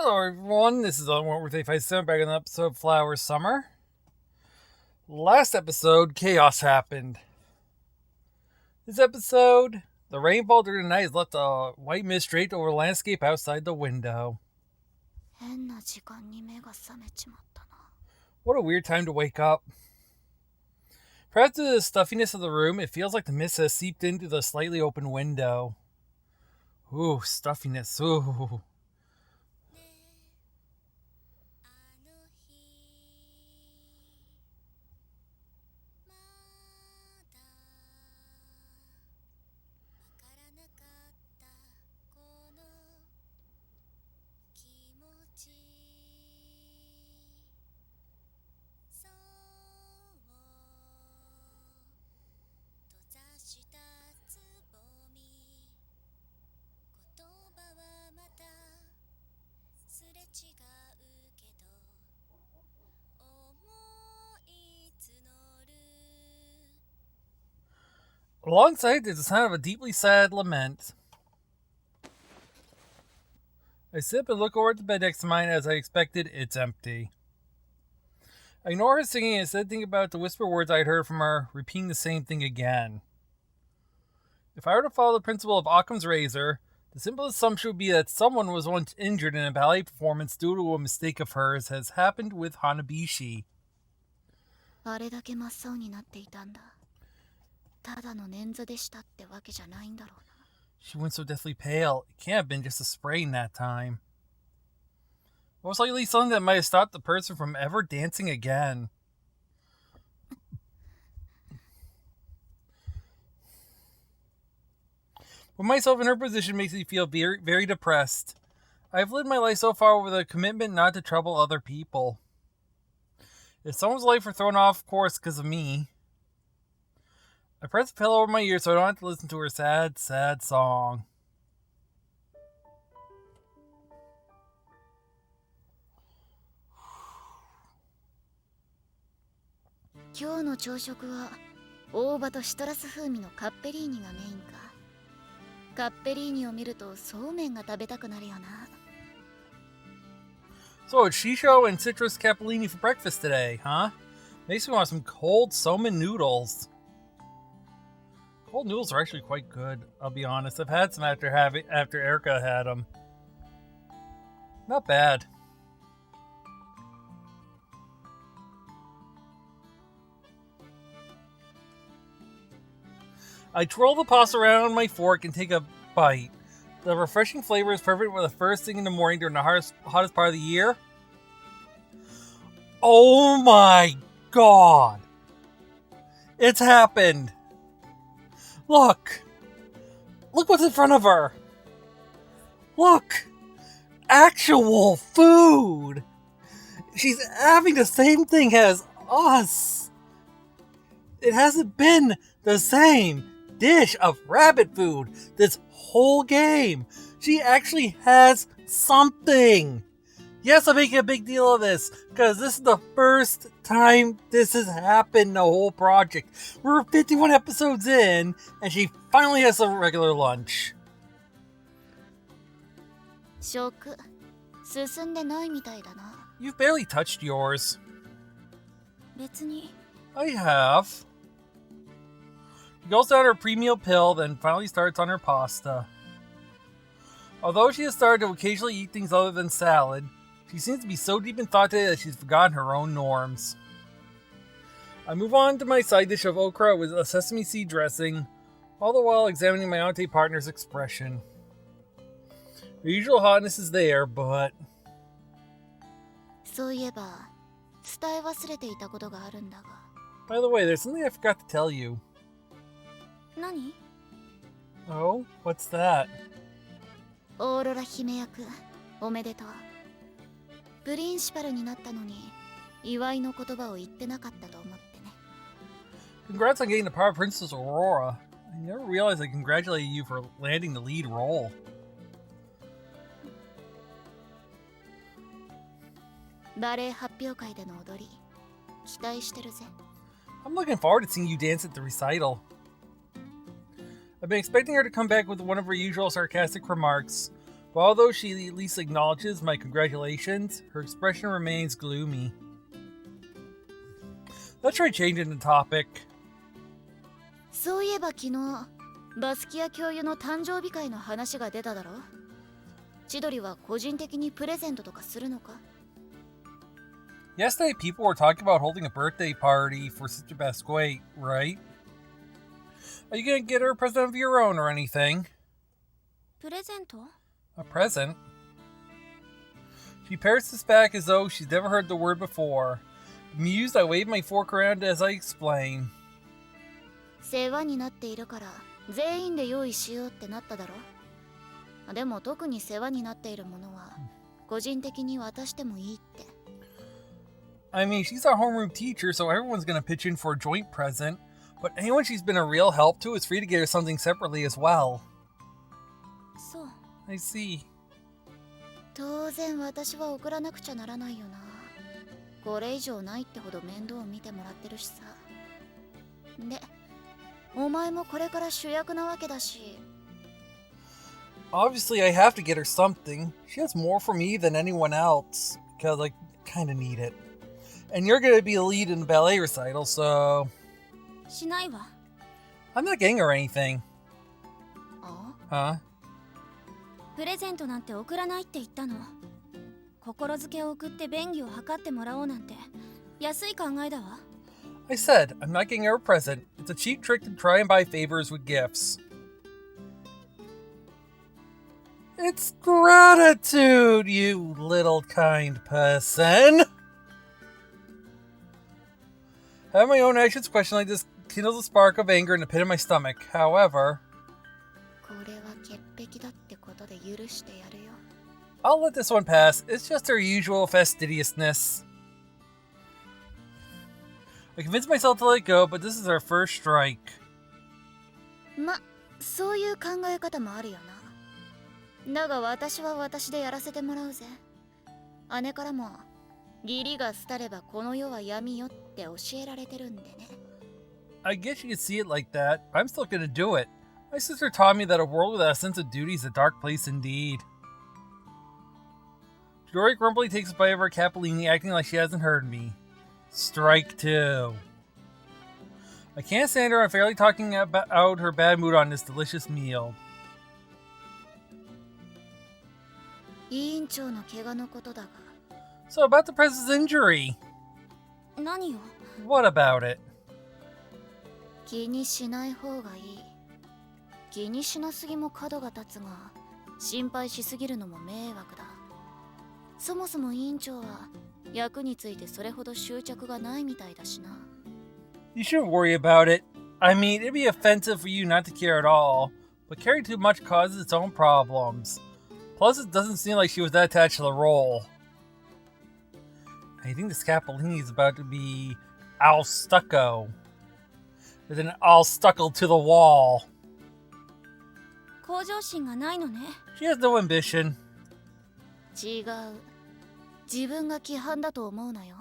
Hello everyone, this is Wentworth857 back on the episode of Flower Summer. Last episode, chaos happened. This episode, the rainfall during the night has left a white mist draped over the landscape outside the window. What a weird time to wake up. Perhaps due to the stuffiness of the room, it feels like the mist has seeped into the slightly open window. Ooh, stuffiness, ooh. Alongside there's the sound of a deeply sad lament. I sit up and look over at the bed next to mine. As I expected, it's empty. I ignore her singing and instead think about the whisper words I'd heard from her, repeating the same thing again. If I were to follow the principle of Occam's razor, the simple assumption would be that someone was once injured in a ballet performance due to a mistake of hers, as happened with Hanabishi. She went so deathly pale. It can't have been just a sprain that time. Most likely something that might have stopped the person from ever dancing again. Put myself in her position makes me feel very, very depressed. I've lived my life so far with a commitment not to trouble other people. If someone's life were thrown off course because of me, I press the pillow over my ear so I don't have to listen to her sad, sad song. Today's 朝食は大葉とシトラス風味のカッペリーニがメインか。カッペリーニを見るとそうめんが食べたくなるよな。So it's shisho and citrus capellini for breakfast today, huh? Makes me want some cold somen noodles. Cold noodles are actually quite good, I'll be honest. I've had some after Erica had them. Not bad. I twirl the pasta around on my fork and take a bite. The refreshing flavor is perfect for the first thing in the morning during the hottest part of the year. Oh my god! It's happened! Look! Look what's in front of her! Look! Actual food! She's having the same thing as us! It hasn't been the same dish of rabbit food this whole game. She actually has something. Yes, I'm making a big deal of this because this is the first time this has happened in the whole project. We're 51 episodes in and she finally has a regular lunch. 食進んでないみたいだな。 You've barely touched yours. 別に。 I have. She goes down her pre-meal pill, then finally starts on her pasta. Although she has started to occasionally eat things other than salad, she seems to be so deep in thought today that she's forgotten her own norms. I move on to my side dish of okra with a sesame seed dressing, all the while examining my ante partner's expression. The usual hotness is there, but... そういえば、伝え忘れていたことがあるんだが。 By the way, there's something I forgot to tell you. 何? Oh, what's that? オーロラ姫役、おめでとう。プリンシパルになったのに、祝いの言葉を言ってなかったと思ってね。Congrats on getting the power of Princess Aurora. I never realized I congratulated you for landing the lead role. バレエ発表会での踊り、期待してるぜ。I'm looking forward to seeing you dance at the recital. I've been expecting her to come back with one of her usual sarcastic remarks, But although she at least acknowledges my congratulations, her expression remains gloomy. Let's try changing the topic. そういえば昨日バスキア教諭の誕生日会の話が出ただろ。千鳥は個人的にプレゼントとかするのか？ Yesterday, people were talking about holding a birthday party for Sister Basquate, right? Are you gonna get her a present of your own or anything? プレゼント？ A present? She parrots this back as though she's never heard the word before. Amused, I wave my fork around as I explain. 世話になっているから全員で用意しようってなっただろ。でも特に世話になっているものは個人的に渡してもいいって。I mean, she's our homeroom teacher, so everyone's gonna pitch in for a joint present. But anyone she's been a real help to is free to get her something separately as well. そう。I see. 当然私は送らなくちゃならないよな。これ以上ないってほど面倒を見てもらってるしさ。で、お前もこれから主役なわけだし。Obviously, I have to get her something. She has more for me than anyone else, because I kinda need it. And you're gonna be a lead in the ballet recital, so... しないわ。I'm not getting her anything. あ？ Huh? プレゼントなんて送らないって言ったの。心づけを送って便宜を図ってもらおうなんて安い考えだわ。I said, I'm not getting her a present. It's a cheap trick to try and buy favors with gifts. It's gratitude, you little kind person. Having my own actions questioned like this kindles a spark of anger in the pit of my stomach. However, これは潔癖だってことで許してやるよ。I'll let this one pass. It's just her usual fastidiousness. I convinced myself to let it go, but this is our first strike. ま、そういう考え方もあるよな。だが私は私でやらせてもらうぜ。姉からも義理が廃ればこの世は闇よって教えられてるんでね。I guess you could see it like that. I'm still gonna do it. My sister taught me that a world without a sense of duty is a dark place indeed. Chidori grumpily takes a bite of her capellini, acting like she hasn't heard me. Strike two. I can't stand her unfairly talking out her bad mood on this delicious meal. 委員長の怪我のことだが。So about the princess' injury. 何よ。 What about it? 気にしない方がいい。気にしなすぎも角が立つが、心配しすぎるのも迷惑だ。そもそも委員長は役についてそれほど執着がないみたいだしな。You shouldn't worry about it. I mean, it'd be offensive for you not to care at all, but caring too much causes its own problems. Plus, it doesn't seem like she was that attached to the role. I think this Capellini is about to be al stucco. As in all stucco to the wall. 向上心がないのね。She has no ambition. 違う。自分が規範だと思うなよ。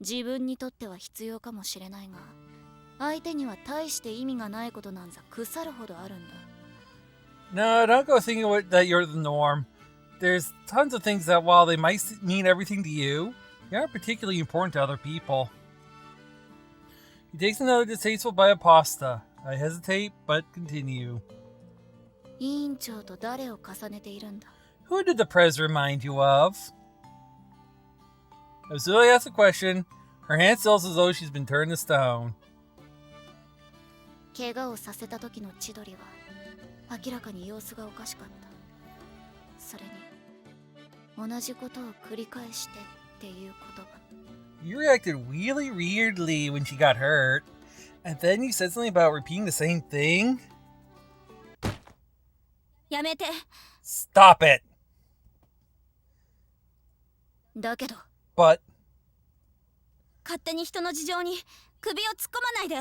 自分にとっては必要かもしれないが、相手には大して意味がないことなんざ腐るほどあるんだ。No, don't go thinking that you're the norm. There's tons of things that, while they might mean everything to you, they aren't particularly important to other people. He takes another distasteful bite of pasta. I hesitate, but continue. 委員長と誰を重ねているんだ？ Who did the prez remind you of? As Zoe asks a question, her hand stills as though she's been turned to stone. 怪我をさせた時の千鳥は明らかに様子がおかしかった。それに同じことを繰り返してっていう言葉。You reacted really weirdly when she got hurt, and then you said something about repeating the same thing? やめて。 Stop it! だけど But 勝手に人の事情に首を突っ込まないで。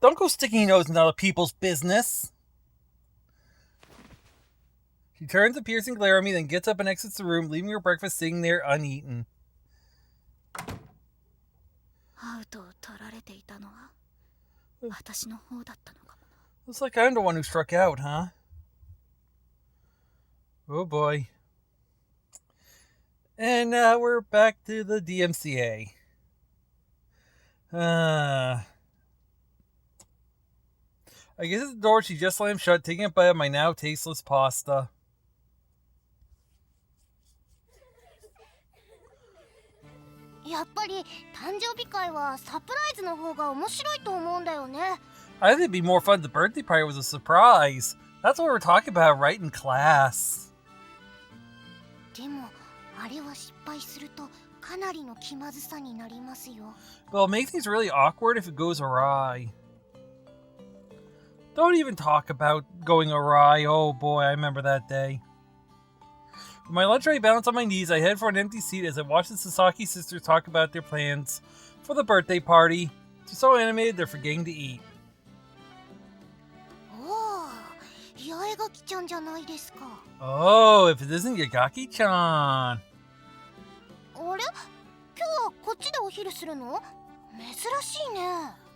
don't go sticking your nose into other people's business. She turns a piercing glare at me, then gets up and exits the room, leaving her breakfast sitting there uneaten. アウトを取られていたのは私の方だったのかもな。 Looks like I'm the one who struck out, huh? Oh boy. And we're back to the DMCA. I guess at the door she just slammed shut, taking a bite of my now tasteless pasta. I think it'd be more fun if the birthday party was a surprise. That's what we're talking about, right, in class. Well, it makes things really awkward if it goes awry. Don't even talk about going awry. Oh boy, I remember that day. With my lunch tray balanced on my knees, I head for an empty seat as I watch the Sasaki sisters talk about their plans for the birthday party. They're so animated they're forgetting to eat. Oh, if it isn't Yagaki-chan.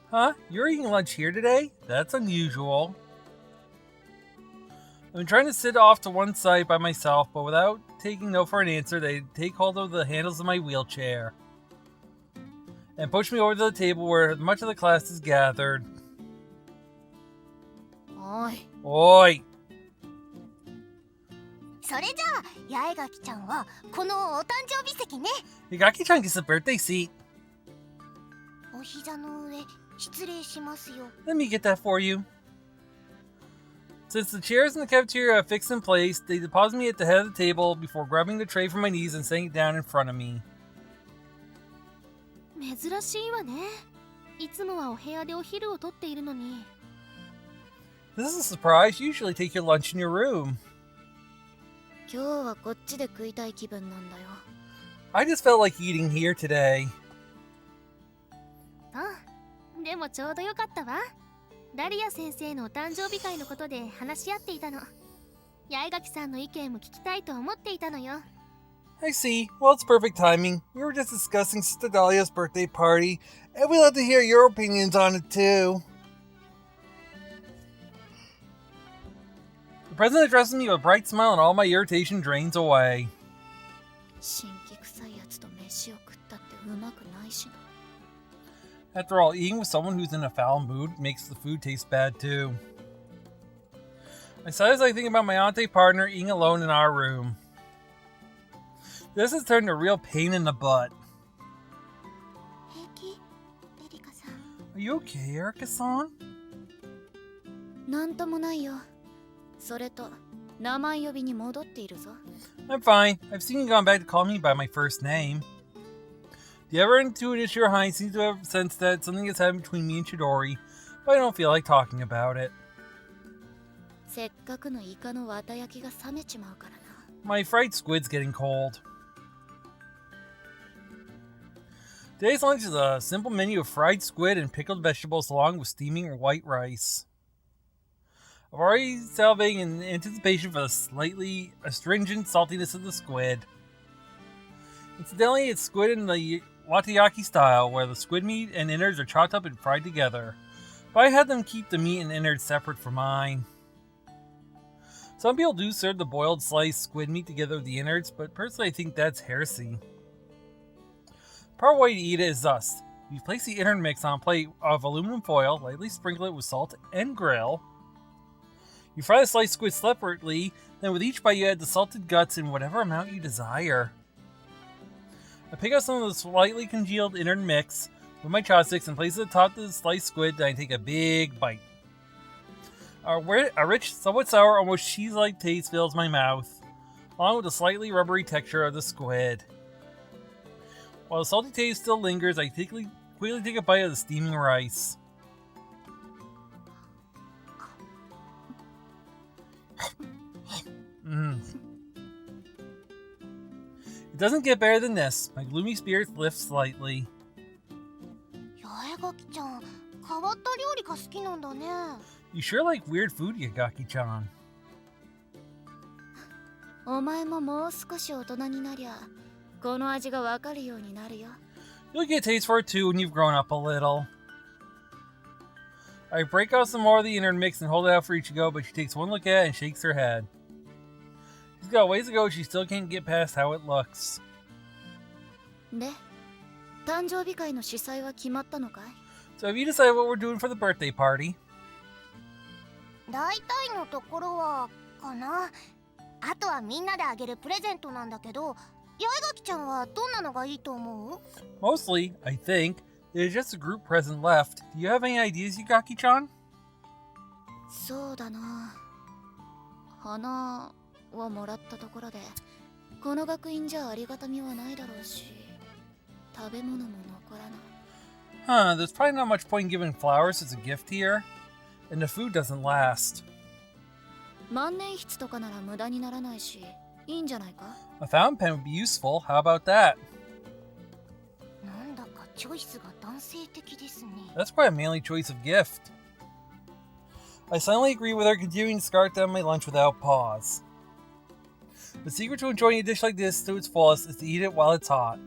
Huh? You're eating lunch here today? That's unusual. I've been trying to sit off to one side by myself, but without taking no for an answer, they take hold of the handles of my wheelchair and push me over to the table where much of the class is gathered. Oi! Yagaki-chan gets a birthday seat. Let me get that for you. Since the chairs in the cafeteria are fixed in place, they deposit me at the head of the table before grabbing the tray from my knees and setting it down in front of me. This is a surprise. You usually take your lunch in your room. I just felt like eating here today. I see. Well, it's perfect timing. We were just discussing Sister Dahlia's birthday party, and we'd love to hear your opinions on it too. The president addresses me with a bright smile and all my irritation drains away. After all, eating with someone who's in a foul mood makes the food taste bad too. I sigh as I think about my auntie partner eating alone in our room. This has turned a real pain in the butt. Are you okay, Erika-san? I'm fine. I've seen you gone back to call me by my first name. The ever-intuitive Your Highness seems to have sensed that something has happened between me and Chidori, but I don't feel like talking about it. My fried squid's getting cold. Today's lunch is a simple menu of fried squid and pickled vegetables along with steaming white rice. I'm already salivating in anticipation for the slightly astringent saltiness of the squid. Incidentally, it's squid in the Watayaki style, where the squid meat and innards are chopped up and fried together, but I had them keep the meat and innards separate for mine. Some people do serve the boiled sliced squid meat together with the innards, but personally I think that's heresy. The proper way to eat it is thus. You place the innard mix on a plate of aluminum foil, lightly sprinkle it with salt and grill. You fry the sliced squid separately, then with each bite you add the salted guts in whatever amount you desire. I pick up some of the slightly congealed innard mix with my chopsticks and place it atop the sliced squid, then I take a big bite. A rich, somewhat sour, almost cheese-like taste fills my mouth, along with the slightly rubbery texture of the squid. While the salty taste still lingers, I quickly take a bite of the steaming rice. It doesn't get better than this. My gloomy spirits lift slightly. You sure like weird food, Yagaki-chan. You'll get a taste for it too when you've grown up a little. I break out some more of the innard mix and hold it out for Ichigo, but she takes one look at it and shakes her head. She's got a ways to go, she still can't get past how it looks. で、誕生日会の主催は決まったのかい? So have you decided what we're doing for the birthday party? 大体のところはかな。あとはみんなであげるプレゼントなんだけど、八重垣ちゃんはどんなのがいいと思う? Mostly, I think, there's just a group present left. Do you have any ideas, Yugaki-chan? そうだな。花をもらったところで、この学院じゃありがたみはないだろうし、食べ物も残らない。Huh, there's probably not much point in giving flowers as a gift here, and the food doesn't last. 万年筆とかなら無駄にならないし、いいんじゃないか? A fountain pen would be useful. How about that? なんだかチョイスが男性的ですね。 That's quite a manly choice of gift. I silently agree with her, continuing to scarf down my lunch without pause. The secret to enjoying a dish like this to its fullest is to eat it while it's hot.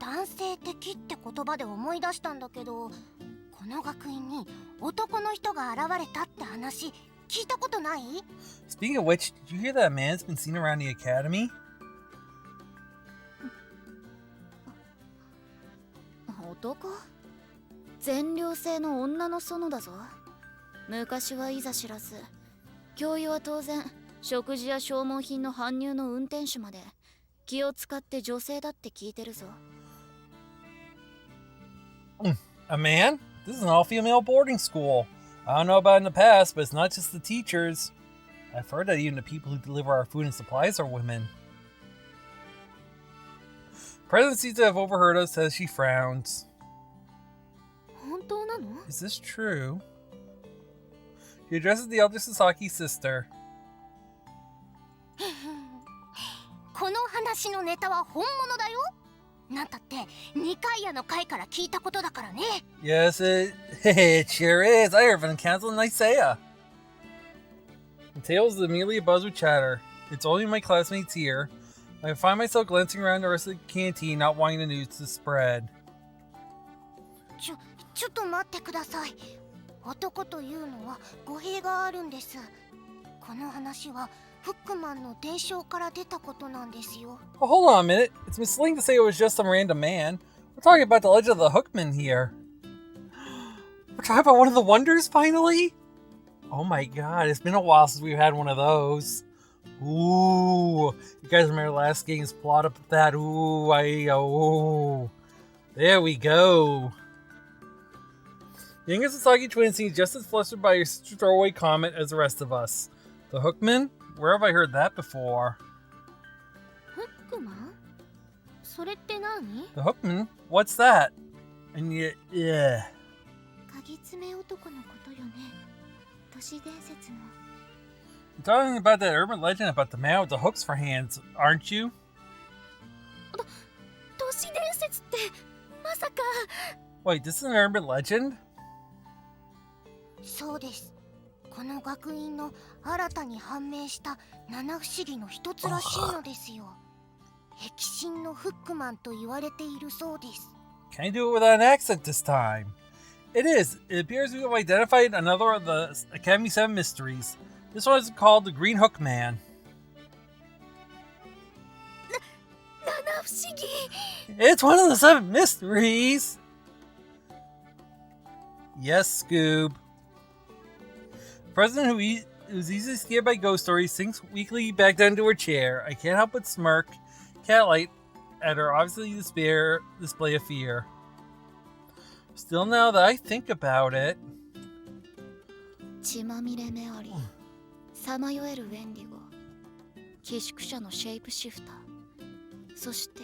男性的って言葉で思い出したんだけど、この学院に男の人が現れたって話聞いたことない? Speaking of which, did you hear that a man's been seen around the academy? 男? 全寮制の女の園だぞ。昔はいざ知らず、教諭は当然食事や消耗品の搬入の運転手まで気を使って女性だって聞いてるぞ。A man? This is an all-female boarding school. I don't know about in the past, but it's not just the teachers. I've heard that even the people who deliver our food and supplies are women. President seems to have overheard us as she frowns. 本当なの? Is this true? She addresses the elder Sasaki's sister. この話のネタは本物だよ。なんたって二階屋の会から聞いたことだからね。 Yes, it sure is. I heard from the council in Nisea. The table is immediately abuzz with chatter. It's only my classmates here. I find myself glancing around the rest of the canteen, not wanting the news to spread. ちょっと待ってください。男というのは語弊があるんです。この話はフックマンの伝承から出たことなんですよ。Oh, hold on a minute. It's misleading to say it was just some random man. We're talking about the legend of the Hookman here. We're talking about one of the wonders, finally? Oh my god, it's been a while since we've had one of those. Ooh, you guys remember last game's plot up with that? Ooh, there we go. The younger Sasaki twin seems just as flustered by your sister's throwaway comment as the rest of us. The Hookman? Where have I heard that before? フックマン? それって何? The Hookman? What's that? And yeah. 鍵爪男のことよね。都市伝説の。You're talking about that urban legend about the man with the hooks for hands, aren't you? 都市伝説ってまさか。 Wait, this is an urban legend? そうです。この学院の新たに判明した七不思議の一つらしいのですよ。壁神のフックマンと言われているそうです。 Can I do it without an accent this time? It is. It appears we have identified another of the Academy 7 mysteries. This one is called the Green Hook Man. 七不思議. It's one of the 7 mysteries! Yes, Scoob. The president who's easily scared by ghost stories sinks weakly back down to her chair. I can't help but smirk, cat-like, at her obviously display of fear. Still, now that I think about it... 血まみれメアリー、さまよえるウェンディゴ、寄宿舎のシェイプシフター、そして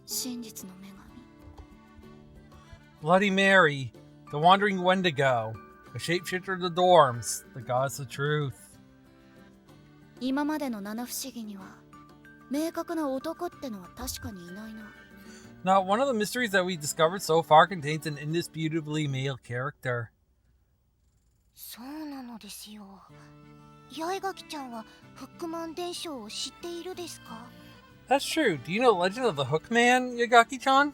真実の女神。 Bloody Mary, the wandering Wendigo, a shapeshifter of the dorms, the goddess of truth. 今までの七不思議には明確な男ってのは確かにいないな。 Not one of the mysteries that we discovered so far contains an indisputably male character. そうなのですよ。八重垣ちゃんはフックマン伝承を知っているですか? That's true. Do you know the legend of the Hookman, Yagaki-chan?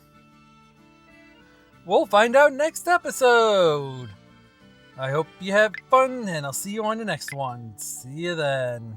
We'll find out next episode! I hope you have fun, and I'll see you on the next one. See you then.